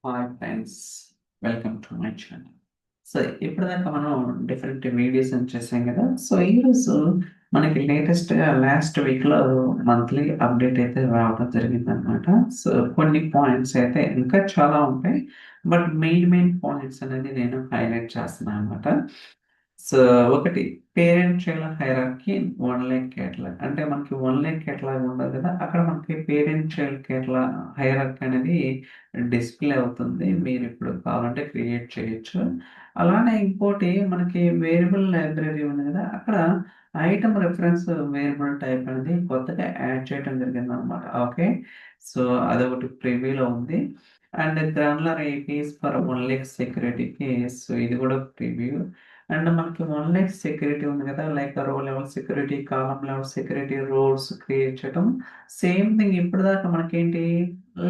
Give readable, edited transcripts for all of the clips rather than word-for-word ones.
Hi friends, welcome to my channel. So ఇప్పటిదాకా మనం different videos అని చేసాం కదా. సో ఈరోజు మనకి లేటెస్ట్గా లాస్ట్ వీక్లో మంత్లీ అప్డేట్ అయితే రావడం జరిగింది అనమాట. సో కొన్ని పాయింట్స్ అయితే ఇంకా చాలా ఉంటాయి, బట్ మెయిన్ పాయింట్స్ అనేది నేను హైలైట్ చేస్తున్నాను అనమాట. సో ఒకటి, parent child hierarchy one like catalogue. అంటే మనకి వన్ లైక్ కేటలాగ్ ఉండదు కదా, అక్కడ మనకి పేరెంట్ చైల్డ్ కేటలాగ్ హైరార్కీ అనేది డిస్ప్లే అవుతుంది. మీరు ఇప్పుడు కావాలంటే క్రియేట్ చేయొచ్చు. అలానే ఇంకోటి, మనకి వేరియబుల్ లైబ్రరీ ఉంది కదా, అక్కడ ఐటమ్ రెఫరెన్స్ వేరియబుల్ టైప్ అనేది కొత్తగా యాడ్ చేయడం జరిగింది అనమాట. ఓకే, సో అదొకటి ప్రివ్యూలో ఉంది. And granular APIs for one lake సెక్యూరిటీకి, సో ఇది కూడా ప్రివ్యూ. అండ్ మనకి వన్ లైక్ సెక్యూరిటీ ఉంది కదా, like row level security, column level security, roles create చేయడం. సేమ్ థింగ్ ఇప్పుడు దాకా మనకేంటి,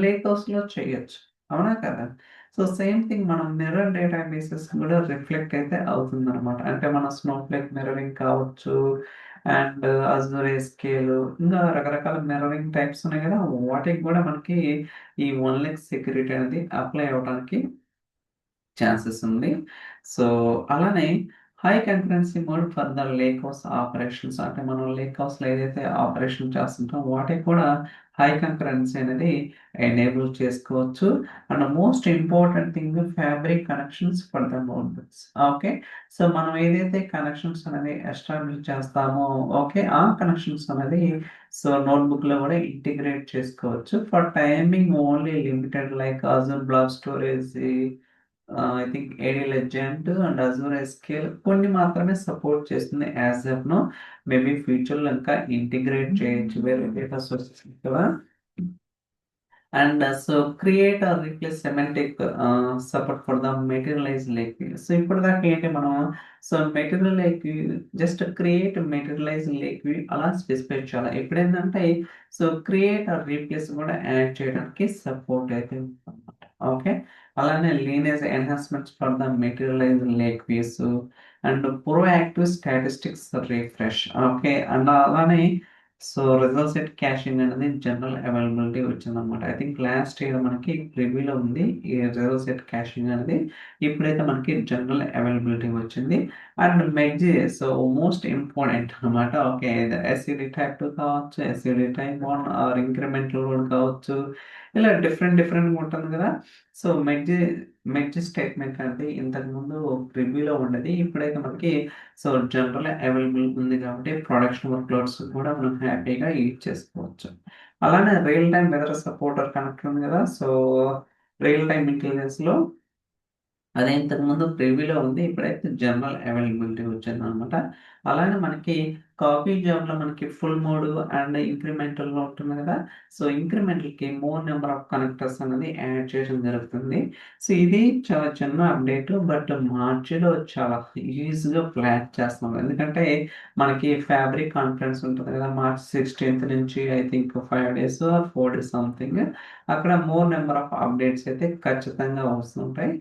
లేక్ హౌస్లో చేయొచ్చు, అవునా కదా. సో సేమ్ థింగ్ మనం మిర్రర్ డేటాబేసెస్ కూడా రిఫ్లెక్ట్ అయితే అవుతుంది అనమాట. అంటే మన స్నోఫ్లేక్ మిర్రరింగ్ కావచ్చు, అండ్ అజూర్ స్కేల్, ఇంకా రకరకాల మిర్రరింగ్ టైప్స్ ఉన్నాయి కదా, వాటికి కూడా మనకి ఈ వన్ లెక్ సెక్యూరిటీ అనేది అప్లై అవ్వడానికి ఛాన్సెస్ ఉంది. సో అలానే high concurrency mode for the lake house operations. అంటే మనం లేక్ హౌస్లో ఏదైతే ఆపరేషన్ చేస్తుంటాం వాటికి కూడా హై కంకరెన్సీ అనేది ఎనేబుల్ చేసుకోవచ్చు. And most important thing, fabric connections for the notebooks. Okay, so మనం ఏదైతే కనెక్షన్స్ అనేది ఎస్టాబ్లిష్ చేస్తామో, ఓకే, ఆ కనెక్షన్స్ అనేది సో నోట్బుక్ లో కూడా ఇంటిగ్రేట్ చేసుకోవచ్చు. For timing only limited, like Azure blob storage, I think AD legend and Azure SQL కొన్ని మాత్రమే సపోర్ట్ చేస్తుంది యాజ్ ఆఫ్ నో. మేబీ ఫ్యూచర్లో ఇంకా ఇంటిగ్రేట్ చేయొచ్చు వేరే డేటా సోర్సెస్ కదా. And so create are replace semantic support for the materialise lake. So ఇప్పుడు దాకా ఏంటి మనం, so material lake just create materialise lake అలా స్పెసిఫై చేయాలి. ఇప్పుడు ఏంటంటే, సో క్రియేట్ ఆర్ రీప్లేస్ కూడా యాడ్ చేయడానికి సపోర్ట్ అయితే ఉందన్నమాట. ఓకే, అలానే lineage enhancements for the materialise lake views and proactive statistics refresh. Okay, and అలానే సో రిజల్ట్ సెట్ క్యాషింగ్ అనేది జనరల్ అవైలబిలిటీ వచ్చిందనమాట. ఐ థింక్ లాస్ట్ ఇయర్ మనకి ప్రివ్యూలో ఉంది ఈ రిజల్ట్ సెట్ క్యాషింగ్ అనేది. ఇప్పుడైతే మనకి జనరల్ అవైలబిలిటీ వచ్చింది. అండ్ మెడ్జ్, సో మోస్ట్ ఇంపార్టెంట్ అనమాట. ఓకే, ఎస్ఈడి టైప్ 2 కావచ్చు, ఎస్ఈడి టైప్ 1 ఆర్ ఇంక్రిమెంటల్ కూడా కావచ్చు. ఇలా డిఫరెంట్ ఉంటుంది కదా. సో మెడ్జ్ స్టేట్మెంట్ అంటే ఇంతకు ముందు ప్రివ్యూలో ఉండేది, ఇప్పుడైతే మనకి సో జనరల్ అవైలబుల్ ఉంది కాబట్టి ప్రొడక్షన్ వర్క్ లోడ్స్ కూడా మనం హ్యాపీగా యూజ్ చేసుకోవచ్చు. అలానే real time weather supporter connect ఉంది కదా. సో రియల్ టైం ఇంటెలిజెన్స్లో అదే ఇంతకుముందు ప్రివ్యూలో ఉంది, ఇప్పుడైతే జనరల్ అవైలబిలిటీ వచ్చింది అనమాట. అలానే మనకి కాపీ జాబ్లో మనకి ఫుల్ మోడ్ అండ్ ఇంక్రిమెంటల్లో ఉంటుంది కదా. సో ఇంక్రిమెంటల్కి మోర్ నెంబర్ ఆఫ్ కనెక్టర్స్ అనేది యాడ్ చేయడం జరుగుతుంది. సో ఇది చాలా చిన్న అప్డేట్, బట్ మార్చిలో చాలా ఈజీగా ప్లాన్ చేస్తున్నాం. ఎందుకంటే మనకి ఫ్యాబ్రిక్ కాన్ఫరెన్స్ ఉంటుంది కదా, మార్చ్ 16th నుంచి I think 5 days or 4 days something. అక్కడ మోర్ నెంబర్ ఆఫ్ అప్డేట్స్ అయితే ఖచ్చితంగా వస్తుంటాయి.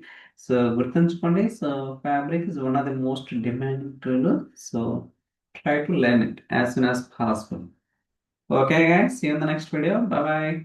సో గుర్తుంచుకోండి, so fabric is one of the most demanding tool. So try to learn it as soon as possible. Okay guys, see you in the next video. Bye bye.